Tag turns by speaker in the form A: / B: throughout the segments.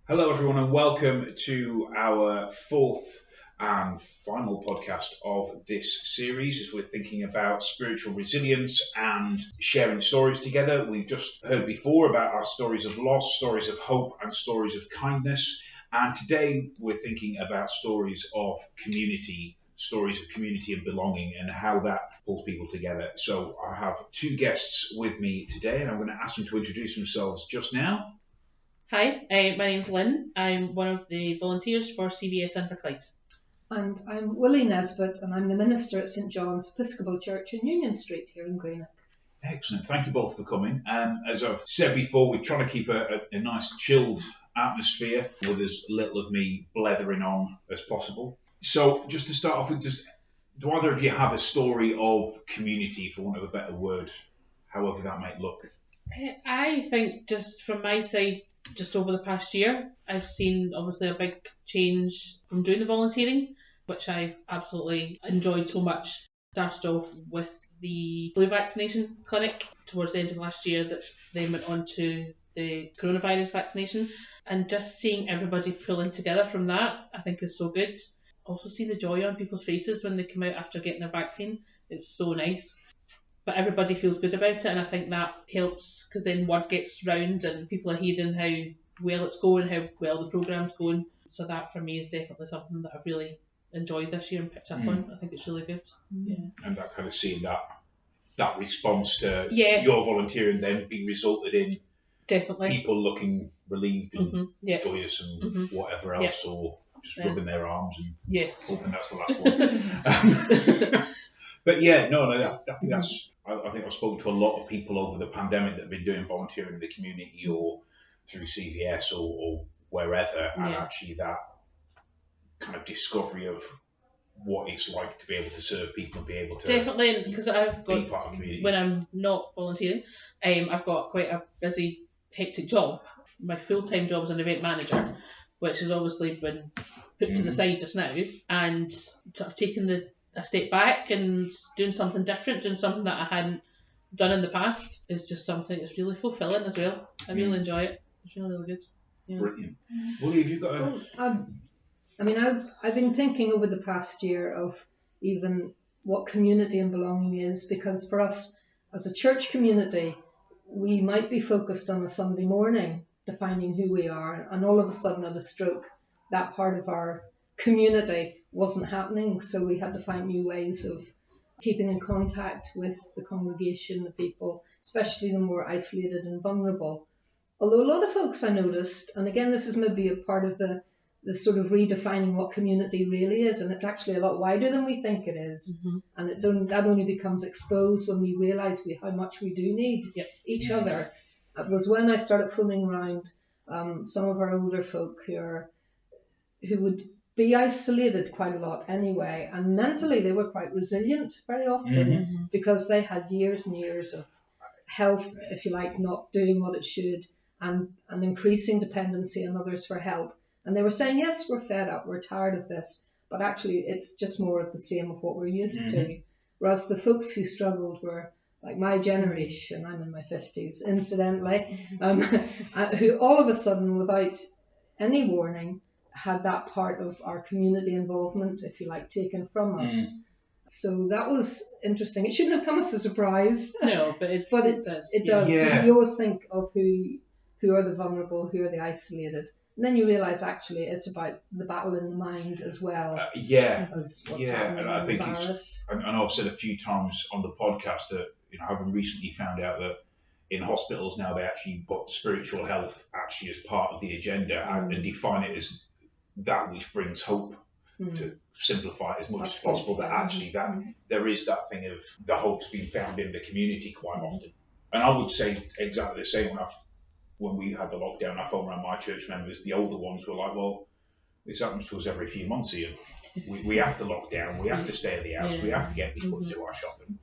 A: Hello, everyone, and welcome to our fourth and final podcast of this series as we're thinking about spiritual resilience and sharing stories together. We've just heard before about our stories of loss, stories of hope, and stories of kindness. And today we're thinking about stories of community and belonging and how that pulls people together. So I have two guests with me today, and I'm going to ask them to introduce themselves just now.
B: Hi, my name's Lynne. I'm one of the volunteers for CVSI in Clyde.
C: And I'm Willi Nesbitt, and I'm the minister at St John's Episcopal Church in Union Street here in Greenock.
A: Excellent. Thank you both for coming. As I've said before, we're trying to keep a nice chilled atmosphere with as little of me blethering on as possible. So just to start off with, do either of you have a story of community, for want of a better word, however that might look?
B: I think just from my side, just over the past year, I've seen obviously a big change from doing the volunteering, which I've absolutely enjoyed so much. Started off with the flu vaccination clinic towards the end of last year that then went on to the coronavirus vaccination, and just seeing everybody pulling together from that I think is so good. Also see the joy on people's faces when they come out after getting their vaccine. It's so nice. But everybody feels good about it, and I think that helps because then word gets round and people are hearing how well it's going, how well the programme's going. So that for me is definitely something that I've really enjoyed this year and picked up on. I think it's really good. Yeah. And
A: that kind of seeing that response to your volunteering then being resulted in
B: definitely
A: people looking relieved and joyous and whatever else, or just rubbing their arms and hoping that's the last one. But I think I've spoken to a lot of people over the pandemic that have been doing volunteering in the community or through CVS or wherever, and actually that kind of discovery of what it's like to be able to serve people and be able to
B: definitely, because I've got,
A: be part of the community.
B: When I'm not volunteering, I've got quite a busy, hectic job. My full-time job is an event manager, which has obviously been put to the side just now, and sort of taking a step back and doing something different, doing something that I hadn't done in the past is just something that's really fulfilling as well. I really enjoy it. It's really, really good. Yeah.
A: Brilliant. Willi, have you got
C: I've been thinking over the past year of even what community and belonging is, because for us as a church community, we might be focused on a Sunday morning, defining who we are, and all of a sudden at a stroke, that part of our community wasn't happening, so we had to find new ways of keeping in contact with the congregation, the people, especially the more isolated and vulnerable. Although a lot of folks I noticed, and again this is maybe a part of the sort of redefining what community really is, and it's actually a lot wider than we think it is, and that only becomes exposed when we realise how much we do need each other. It was when I started phoning around some of our older folk who would be isolated quite a lot anyway, and mentally they were quite resilient very often because they had years and years of health, if you like, not doing what it should, and an increasing dependency on others for help. And they were saying, yes, we're fed up, we're tired of this, but actually it's just more of the same of what we're used to. Whereas the folks who struggled were like my generation, I'm in my 50s, incidentally, who all of a sudden, without any warning, had that part of our community involvement, if you like, taken from us. So that was interesting. It shouldn't have come as a surprise.
B: No, but it does.
C: It does. Yeah. You always think of who are the vulnerable, who are the isolated. And then you realise actually it's about the battle in the mind as well. As what's happening
A: and I think
C: the virus.
A: I know I've said a few times on the podcast that having recently found out that in hospitals now they actually put spiritual health actually as part of the agenda and define it as that which brings hope, to simplify it as much as possible, that actually that there is that thing of the hope's being found in the community quite often. And I would say exactly the same when we had the lockdown. I phoned around my church members, the older ones were like, well, this happens to us every few months here. We have to lock down, we have to stay at the house, we have to get people to do our shopping.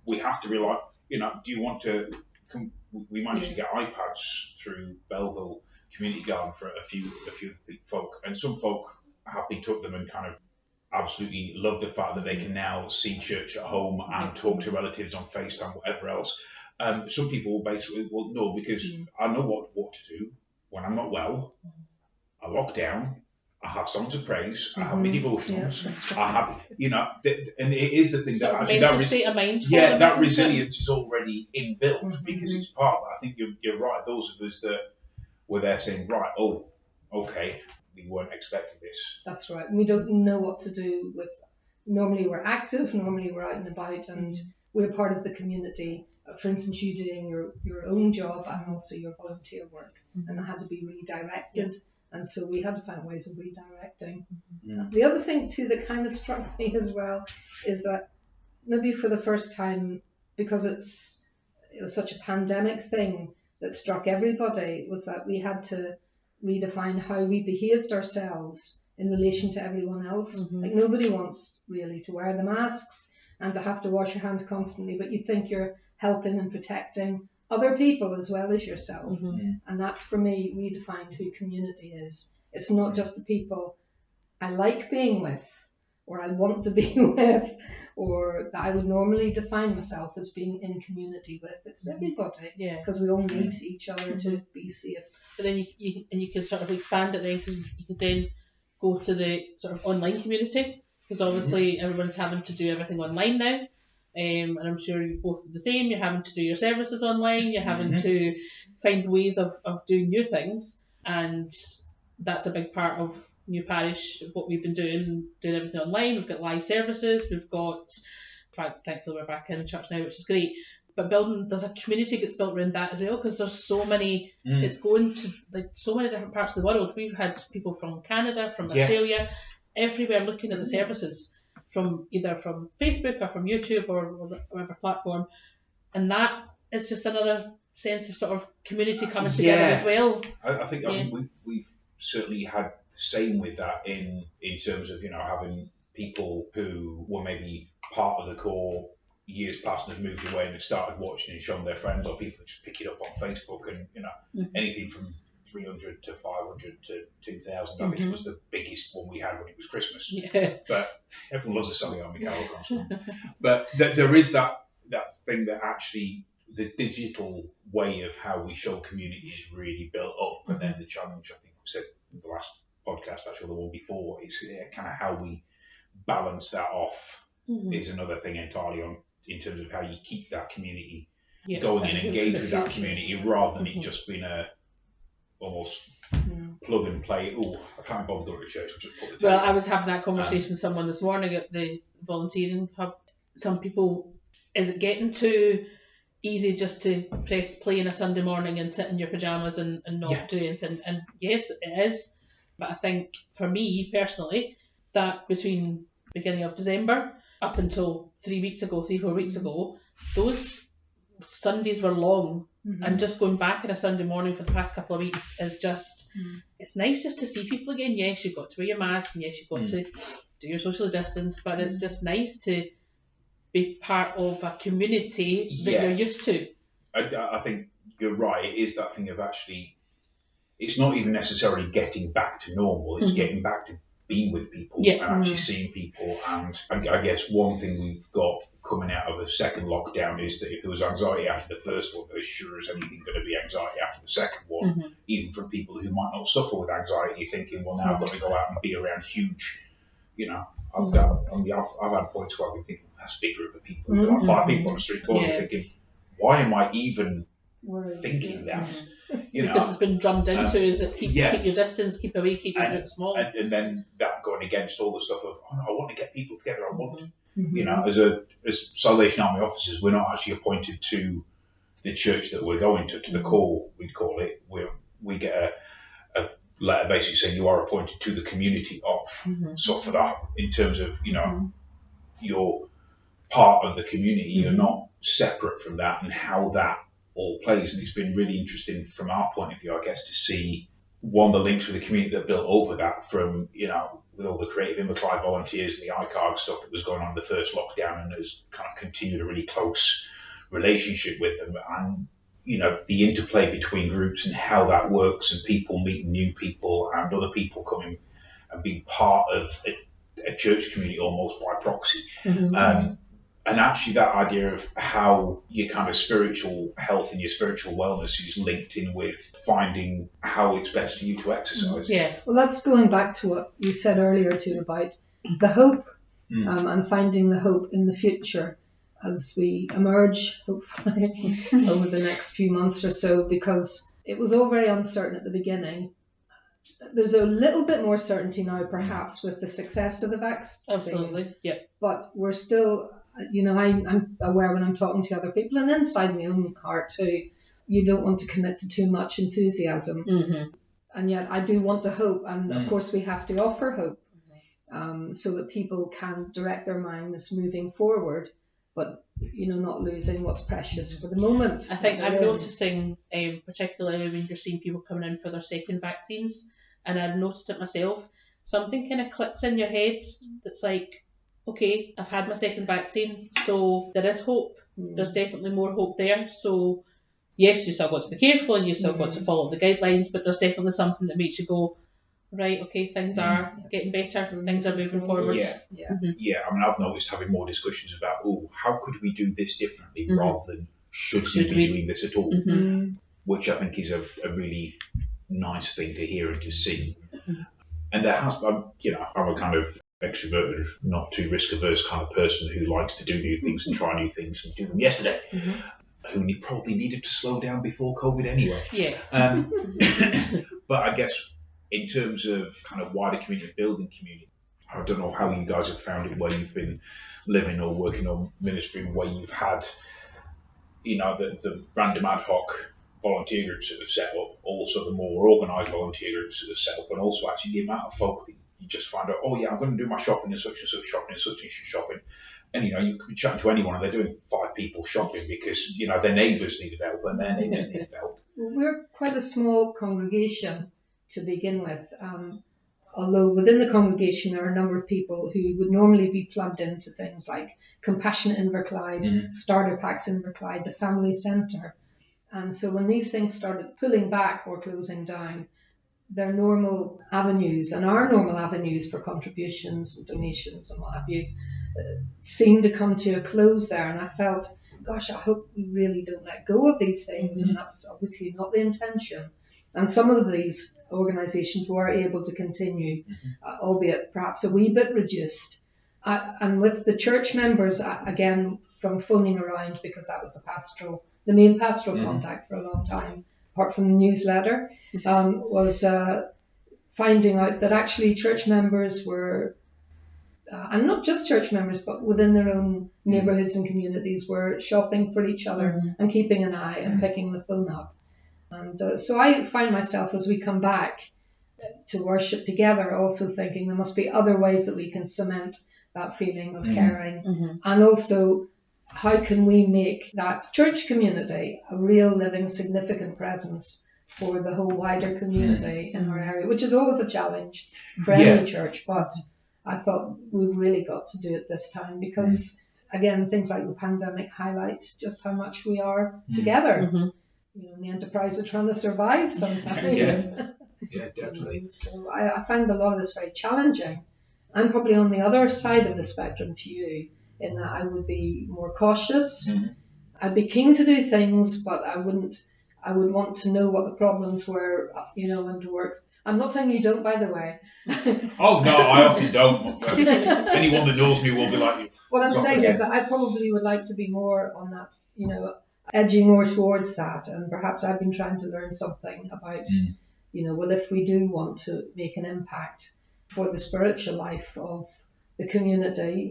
A: We have to rely, do you want to we managed to get iPads through Belleville Community Garden for a few folk, and some folk happily took them and kind of absolutely love the fact that they can now see church at home and talk to relatives on FaceTime, whatever else. Some people basically, well, no, because I know what to do when I'm not well. a lockdown, I have songs of praise, I have my devotionals,
C: that's right.
A: I have, and it is the thing
B: Sort
A: that
B: of
A: actually
B: mental state of mind for
A: that
B: them, isn't it?
A: resilience is already inbuilt because it's part of it. I think you're right. Those of us that were there saying, right, oh, okay, we weren't expecting this.
C: That's right. We don't know what to do with. Normally we're active, normally we're out and about, and we're part of the community. For instance, you doing your own job and also your volunteer work, and it had to be redirected. And so we had to find ways of redirecting. The other thing too that kind of struck me as well is that maybe for the first time, because it was such a pandemic thing that struck everybody, was that we had to redefine how we behaved ourselves in relation to everyone else. Like nobody wants really to wear the masks and to have to wash your hands constantly, but you think you're helping and protecting other people as well as yourself. And that for me redefined who community is. It's not just the people I like being with or I want to be with or that I would normally define myself as being in community with. It's everybody, because we all need each other to be safe.
B: But then you can sort of expand it then, because you can then go to the sort of online community, because obviously everyone's having to do everything online now. And I'm sure you both are the same. You're having to do your services online. You're having to find ways of doing new things, and that's a big part of New Parish. What we've been doing everything online. We've got live services. We've got, thankfully we're back in church now, which is great. But there's a community that's built around that as well, because there's so many. It's going to like so many different parts of the world. We've had people from Canada, from Australia, everywhere looking at the services. Either from Facebook or from YouTube or whatever platform, and that is just another sense of sort of community coming together as well.
A: I think we've certainly had the same with that in terms of having people who were maybe part of the core years past and have moved away and have started watching and shown their friends, or people just pick it up on Facebook and anything from 300 to 500 to 2,000. I think it was the biggest one we had when it was Christmas. But everyone loves a Sally Army Carol concert. But there is that thing that actually the digital way of how we show community is really built up. And then the challenge, I think I've said in the last podcast, actually the one before, is kind of how we balance that off is another thing entirely in terms of how you keep that community going and engage with that community rather than it just being almost plug and play. Oh, I can't bother going to church. I'll just put the
B: Well, I was having that conversation with someone this morning at the volunteering hub. Some people, is it getting too easy just to press play on a Sunday morning and sit in your pyjamas and not do anything? And yes, it is. But I think for me personally, that between beginning of December up until 4 weeks ago, those Sundays were long. And just going back on a Sunday morning for the past couple of weeks is just, it's nice just to see people again. Yes, you've got to wear your mask, and yes, you've got to do your social distance, but it's just nice to be part of a community that you're used to.
A: I think you're right. It is that thing of actually, it's not even necessarily getting back to normal. It's getting back to being with people and actually seeing people. And I guess one thing we've got coming out of a second lockdown is that if there was anxiety after the first one, there sure as anything going to be anxiety after the second one, even from people who might not suffer with anxiety, thinking, well, now I've got to go out and be around huge, I've had points where I've been thinking, that's a big group of people, like 5 people on the street corner, thinking, why am I even thinking that?
B: Because it's been drummed into is that keep your distance, keep away, keep your group small.
A: And then that going against all the stuff of, oh no, I want to get people together, I want as Salvation Army officers, we're not actually appointed to the church that we're going to the call, we'd call it. We get a letter basically saying you are appointed to the community of. So for that, in terms of, you're part of the community, you're not separate from that, and how that all plays. And it's been really interesting from our point of view, I guess, to see the links with the community that built over that from, with all the creative Episcopal volunteers and the ICARG stuff that was going on in the first lockdown, and has kind of continued a really close relationship with them, and the interplay between groups and how that works, and people meeting new people and other people coming and being part of a church community almost by proxy. And And actually that idea of how your kind of spiritual health and your spiritual wellness is linked in with finding how it's best for you to exercise.
B: Yeah.
C: Well, that's going back to what you said earlier too about the hope and finding the hope in the future as we emerge, hopefully, over the next few months or so, because it was all very uncertain at the beginning. There's a little bit more certainty now, perhaps, with the success of the vaccines.
B: Absolutely, yeah.
C: But we're still, I'm aware when I'm talking to other people, and inside my own heart too, you don't want to commit to too much enthusiasm. And yet I do want to hope, and of course we have to offer hope so that people can direct their minds moving forward, but not losing what's precious for the moment.
B: I think I'm noticing, particularly when you're seeing people coming in for their second vaccines, and I've noticed it myself, something kind of clicks in your head that's like, okay, I've had my second vaccine, so there is hope. There's definitely more hope there. So yes, you still got to be careful and you still got to follow the guidelines, but there's definitely something that makes you go, right, okay, things are getting better, things are moving forward.
A: Yeah. I mean, I've noticed having more discussions about, how could we do this differently rather than should we be doing this at all? Which I think is a really nice thing to hear and to see. And there has, I'm a kind of extroverted, not too risk averse kind of person who likes to do new things and try new things and do them yesterday. Who probably needed to slow down before COVID anyway.
B: Yeah.
A: But I guess in terms of kind of wider community, building community, I don't know how you guys have found it where you've been living or working on ministry, where you've had, the random ad hoc volunteer groups that have set up, also the more organised volunteer groups that have set up, and also actually the amount of folk that you just find out, I'm going to do my shopping and such and such shopping and such and such shopping. And, you could be chatting to anyone and they're doing 5 people shopping because, their neighbours needed help and their neighbours needed help.
C: We're quite a small congregation to begin with. Although within the congregation there are a number of people who would normally be plugged into things like Compassion Inverclyde, Starter Packs Inverclyde, the Family Centre. And so when these things started pulling back or closing down, their normal avenues and our normal avenues for contributions and donations and what have you seemed to come to a close there. And I felt, gosh, I hope we really don't let go of these things. And that's obviously not the intention. And some of these organisations were able to continue, albeit perhaps a wee bit reduced. And with the church members, again, from phoning around, because that was the main pastoral contact for a long time, apart from the newsletter, was finding out that actually church members were, and not just church members, but within their own neighbourhoods and communities, were shopping for each other and keeping an eye and picking the phone up. And so I find myself, as we come back to worship together, also thinking there must be other ways that we can cement that feeling of caring. And also, how can we make that church community a real living significant presence for the whole wider community in our area, which is always a challenge for any church, but I thought we've really got to do it this time because, again, things like the pandemic highlight just how much we are together. The enterprise are trying to survive sometimes.
A: Yeah, definitely.
C: So I find a lot of this very challenging. I'm probably on the other side of the spectrum to you, in that I would be more cautious. I'd be keen to do things, but I would want to know what the problems were, and to work. I'm not saying you don't, by the way.
A: Oh, no, I often don't. Anyone that knows me will be like...
C: What I'm saying is that I probably would like to be more on that, edging more towards that. And perhaps I've been trying to learn something about, well, if we do want to make an impact for the spiritual life of the community,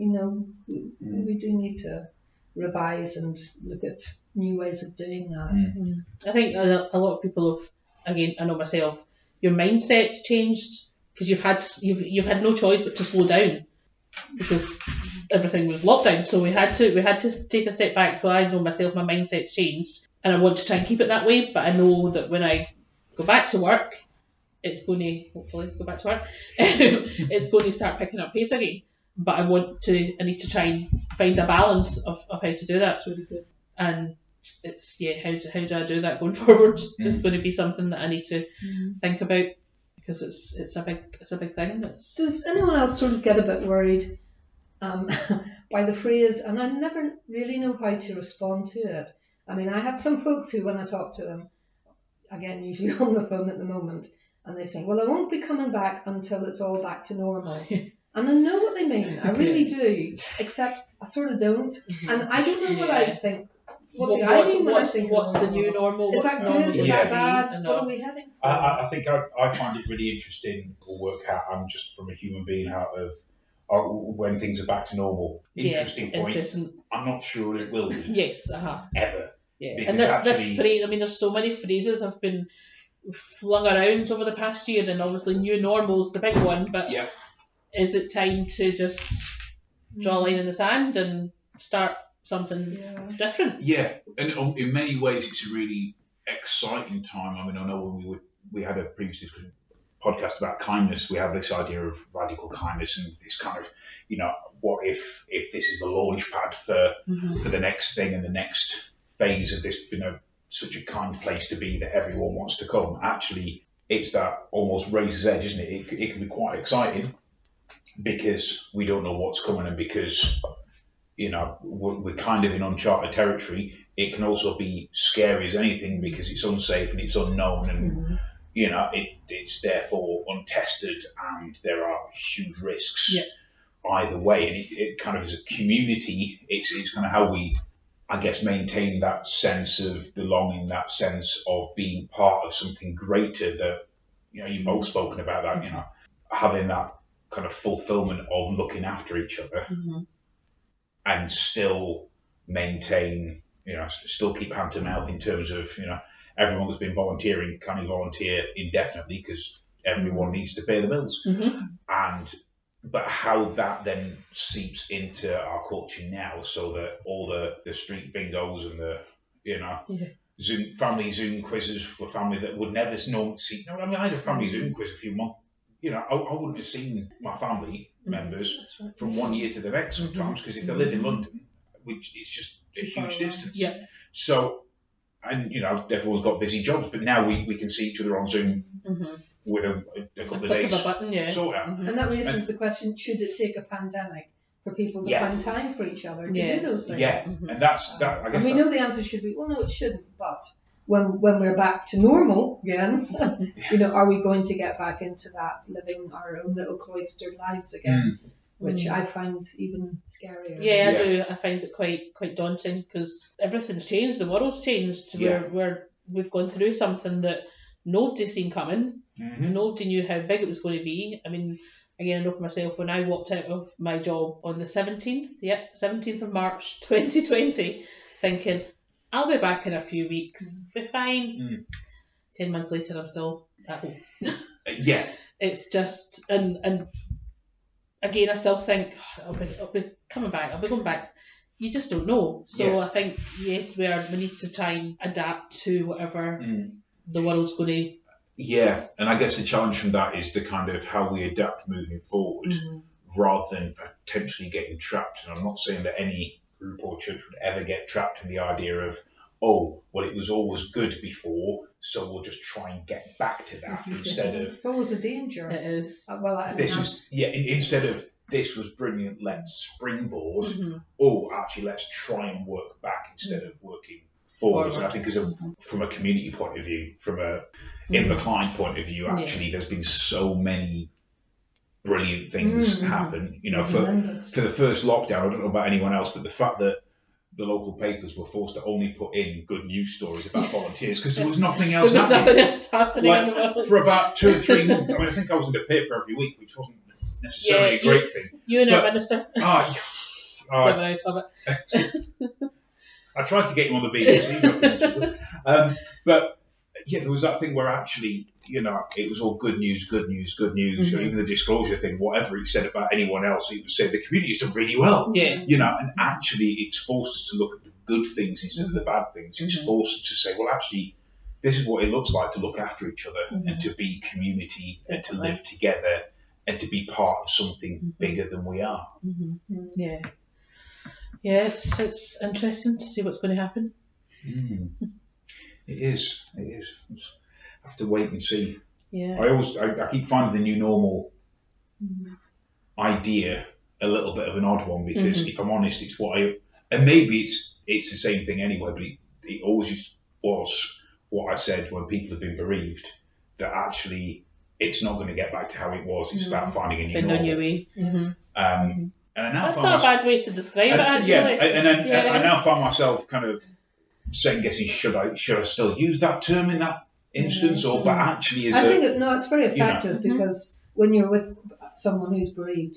C: we do need to revise and look at new ways of doing that.
B: I think a lot of people have, again, I know myself, your mindset's changed because you've had no choice but to slow down because everything was locked down. So we had to take a step back. So I know myself, my mindset's changed, and I want to try and keep it that way. But I know that when I go back to work, it's going to hopefully go back to work. It's going to start picking up pace again. But I need to try and find a balance of how to do that.
C: That's really good.
B: And it's how do I do that going forward? It's going to be something that I need to think about because it's a big thing.
C: Does anyone else sort of get a bit worried by the phrase, and I never really know how to respond to it. I mean, I have some folks who, when I talk to them, again, usually on the phone at the moment, and they say, well, I won't be coming back until it's all back to normal. And I know what they mean, I really do, except I sort of don't. And I don't know what I think. What do I mean when I think
B: what's the new normal?
C: Is that good? Is that bad? What are we heading for?
A: I think I find it really interesting to work out. I'm just from a human being out of when things are back to normal. Interesting point. I'm not sure it will be.
B: Yes,
A: ever.
B: Yeah, and this phrase, I mean, there's so many phrases have been flung around over the past year, and obviously new normal's the big one, but is it time to just draw a line in the sand and start something different?
A: Yeah, and in many ways it's a really exciting time. I mean, I know when we had a previous podcast about kindness, we have this idea of radical kindness and this kind of, what if this is the launch pad for the next thing and the next phase of this, such a kind place to be that everyone wants to come. Actually, it's that almost razor's edge, isn't it? It can be quite exciting because we don't know what's coming, and because we're kind of in uncharted territory. It can also be scary as anything because it's unsafe and it's unknown, and it's therefore untested, and there are huge risks either way. And it kind of, as a community, it's kind of how we, I guess, maintain that sense of belonging, that sense of being part of something greater. That you've both spoken about that. Having that kind of fulfillment of looking after each other, and still maintain, still keep hand to mouth in terms of, everyone that's been volunteering can volunteer indefinitely because everyone needs to pay the bills. But how that then seeps into our culture now, so that all the street bingos and the family Zoom quizzes for family that would never normally see. I mean, I had a family Zoom quiz a few months. I wouldn't have seen my family members from one year to the next sometimes, because if they live in London, which it's just a huge distance. So, and everyone's got busy jobs, but now we can see each other on Zoom with a couple of days.
B: Of a button,
A: sort out.
C: And that raises the question: should it take a pandemic for people to find time for each other to do those things?
A: Yes, and that's that. I guess
C: and we know the answer should be, well, no, it shouldn't. But when we're back to normal again, are we going to get back into that living our own little cloistered lives again? Which I find even scarier.
B: Yeah, I do. I find it quite daunting because everything's changed. The world's changed. We've gone through something that nobody's seen coming. Nobody knew how big it was going to be. I mean, again, I know for myself, when I walked out of my job on the 17th of March 2020, thinking, I'll be back in a few weeks, be fine. 10 months later, I'm still at home. It's just, and again, I still think, I'll be coming back, I'll be going back. You just don't know. So I think, yes, we need to try and adapt to whatever the world's going to.
A: Yeah, and I guess the challenge from that is the kind of how we adapt moving forward, rather than potentially getting trapped. And I'm not saying that any group or church would ever get trapped in the idea of, it was always good before, so we'll just try and get back to that instead of.
C: It's always a danger.
B: It is.
A: Instead of this was brilliant, let's springboard. Actually, let's try and work back instead of working forward. And I think from a community point of view, from a in-the-client point of view, actually, there's been so many brilliant things happen. For the first lockdown, I don't know about anyone else, but the fact that the local papers were forced to only put in good news stories about volunteers because there was nothing else
B: happening in the world.
A: For about 2 or 3 months. I mean, I think I was in the paper every week, which wasn't necessarily a great thing.
B: You and your minister.
A: Never
B: out of it.
A: I tried to get him on the BBC, but there was that thing where actually, it was all good news. Even the disclosure thing, whatever it said about anyone else, it would say the community's done really well. And actually it's forced us to look at the good things instead of the bad things. It's forced us to say, well, actually, this is what it looks like to look after each other and to be community and to live together and to be part of something bigger than we are.
B: It's interesting to see what's going to happen.
A: It is. I have to wait and see.
B: Yeah.
A: I keep finding the new normal idea a little bit of an odd one because if I'm honest, it's and maybe it's the same thing anyway, but it always was what I said when people have been bereaved, that actually it's not going to get back to how it was. It's about finding a new normal.
B: way.
A: And I now
B: That's not a bad way to describe it, actually.
A: I now find myself kind of second guessing, should I still use that term in that instance, or but actually is
C: I think it's very effective because when you're with someone who's bereaved,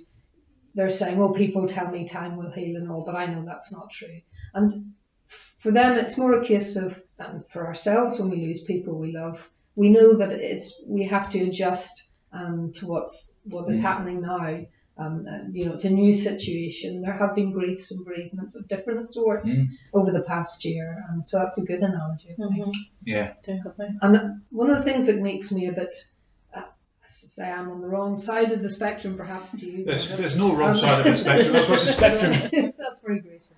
C: they're saying, oh, people tell me time will heal and all, but I know that's not true. And for them, it's more a case of, and for ourselves when we lose people we love, we know that we have to adjust to what is happening now. It's a new situation. There have been griefs and bereavements of different sorts over the past year, and so that's a good analogy, I think.
A: Yeah,
B: definitely.
C: And one of the things that makes me a bit, say I'm on the wrong side of the spectrum, perhaps to you.
A: There's no wrong side of the spectrum. That's what's a spectrum.
C: That's very gracious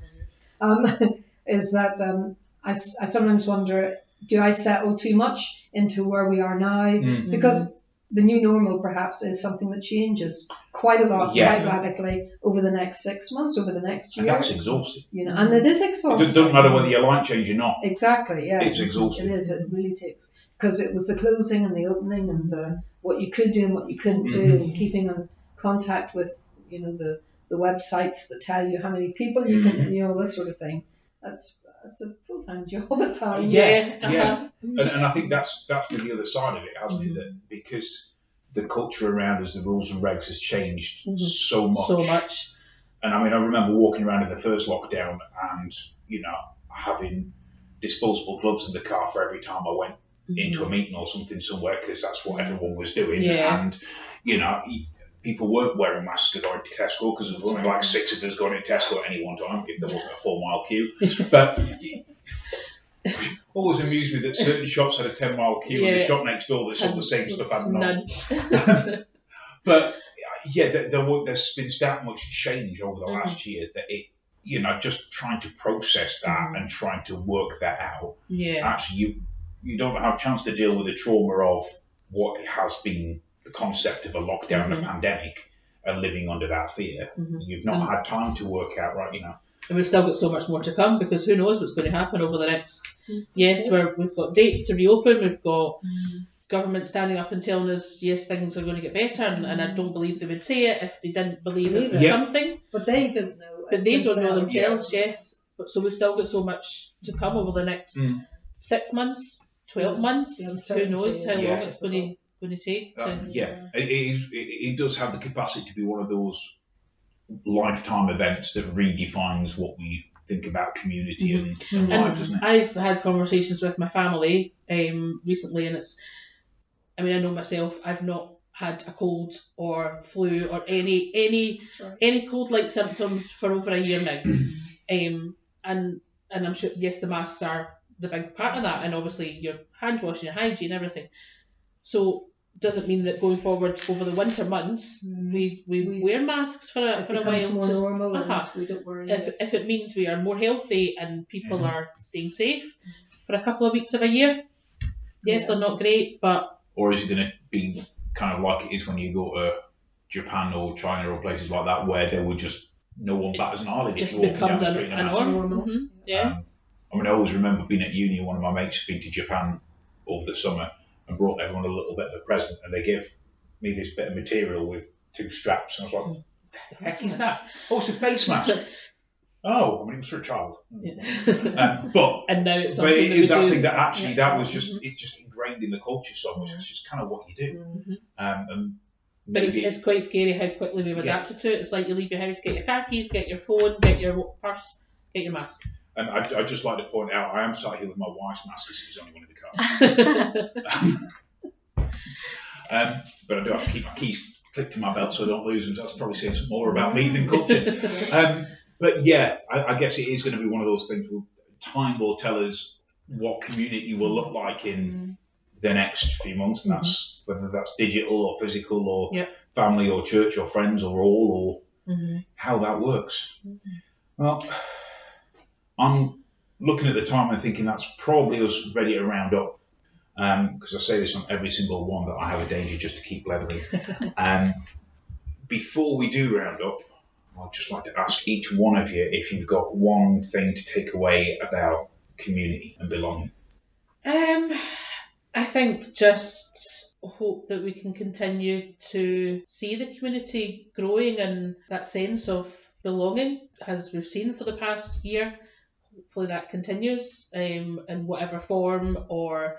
C: of you. Is that I sometimes wonder, do I settle too much into where we are now? Because the new normal perhaps is something that changes quite a lot, quite radically over the next 6 months, over the next year.
A: And that's exhausting.
C: And it is exhausting.
A: It doesn't matter whether you like change or not.
C: Exactly, yeah.
A: It's exhausting.
C: It is, it really takes. Because it was the closing and the opening and what you could do and what you couldn't do, and keeping in contact with, the websites that tell you how many people you can, this sort of thing. That's a full-time job at times.
A: Yeah. And I think that's been the other side of it, hasn't it? That because the culture around us, the rules and regs has changed so much.
B: So much.
A: And I mean, I remember walking around in the first lockdown and, having disposable gloves in the car for every time I went into a meeting or something somewhere, because that's what everyone was doing.
B: Yeah.
A: And, people weren't wearing masks going to Tesco because there was only like 6 of us going to Tesco at any one time if there wasn't a 4-mile queue. But always amused me that certain shops had a 10-mile queue and the shop next door that sold the same stuff had none. But there's been that much change over the last year that it, just trying to process that and trying to work that out. Yeah. Actually, you don't have a chance to deal with the trauma of what it has been, the concept of a lockdown and a pandemic, and living under that fear. You've not had time to work out, right?
B: And we've still got so much more to come, because who knows what's going to happen over the next. We've got dates to reopen. We've got government standing up and telling us, yes, things are going to get better, and I don't believe they would say it if they didn't believe it was something.
C: But they don't know.
B: But they don't know themselves, yes. But so we've still got so much to come over the next 6 months, 12 months. Who knows how long it's going to take.
A: It does have the capacity to be one of those lifetime events that redefines what we think about community and life, doesn't it?
B: I've had conversations with my family recently, and I know myself, I've not had a cold or flu or any cold-like symptoms for over a year now. And I'm sure, yes, the masks are the big part of that, and obviously your hand washing, your hygiene, everything. So doesn't mean that going forward over the winter months we wear masks for a while.
C: More normal and we don't worry.
B: If it means we are more healthy and people are staying safe for a couple of weeks of a year, yes, they're not great, but.
A: Or is it going to be kind of like it is when you go to Japan or China or places like that, where there would just no one batters an eyelid if you're walking down the street and
B: normal.
A: I always remember being at uni, and one of my mates had been to Japan over the summer and brought everyone a little bit of a present, and they gave me this bit of material with 2 straps, and I was like, what the heck is that? Oh, it's a face mask. Oh, it was for a child. But
B: and now it's
A: something it is that thing that actually that was just it's just ingrained in the culture so much. It's just kind of what you do.
B: But it's quite scary how quickly we've adapted to it. It's like you leave your house, get your car keys, get your phone, get your purse, get your mask.
A: And I'd just like to point out, I am sat here with my wife's mask because it was only one in the car. But I do have to keep my keys clipped to my belt so I don't lose them. So that's probably saying some more about me than culture. But yeah, I guess it is going to be one of those things where time will tell us what community will look like in the next few months. And that's whether that's digital or physical or family or church or friends or all or how that works. Well, I'm looking at the time and thinking that's probably us ready to round up, because I say this on every single one that I have a danger just to keep leveling. Before we do round up, I'd just like to ask each one of you if you've got one thing to take away about community and belonging.
B: I think just hope that we can continue to see the community growing and that sense of belonging, as we've seen for the past year. Hopefully that continues in whatever form or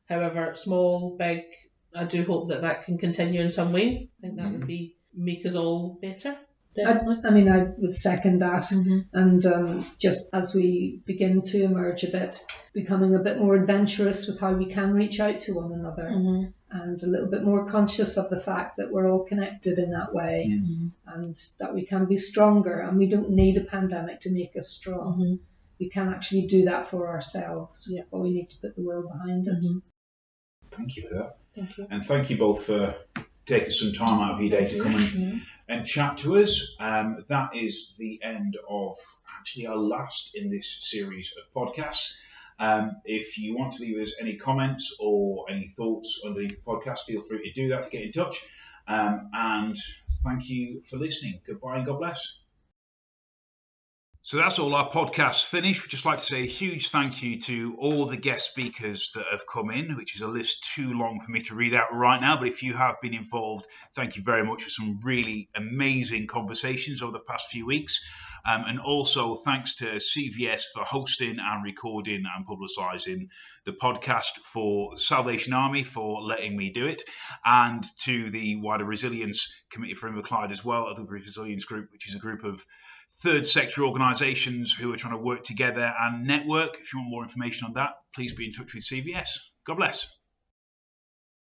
B: however small, big. I do hope that that can continue in some way. I think that would make us all better.
C: I would second that. And just as we begin to emerge a bit, becoming a bit more adventurous with how we can reach out to one another, and a little bit more conscious of the fact that we're all connected in that way, and that we can be stronger, and we don't need a pandemic to make us strong. We can actually do that for ourselves, but we need to put the will behind it.
A: Thank you for that.
B: Thank you.
A: And thank you both for taking some time out of your day to come and chat to us. That is the end of actually our last in this series of podcasts. If you want to leave us any comments or any thoughts underneath the podcast, feel free to do that, to get in touch. And thank you for listening. Goodbye and God bless. So that's all our podcasts finished. We'd just like to say a huge thank you to all the guest speakers that have come in, which is a list too long for me to read out right now. But if you have been involved, thank you very much for some really amazing conversations over the past few weeks. And also thanks to CVS for hosting and recording and publicising the podcast, for the Salvation Army for letting me do it, and to the wider Resilience Committee for Inverclyde as well, the Resilience Group, which is a group of third sector organisations who are trying to work together and network. If you want more information on that, please be in touch with CVS. God bless.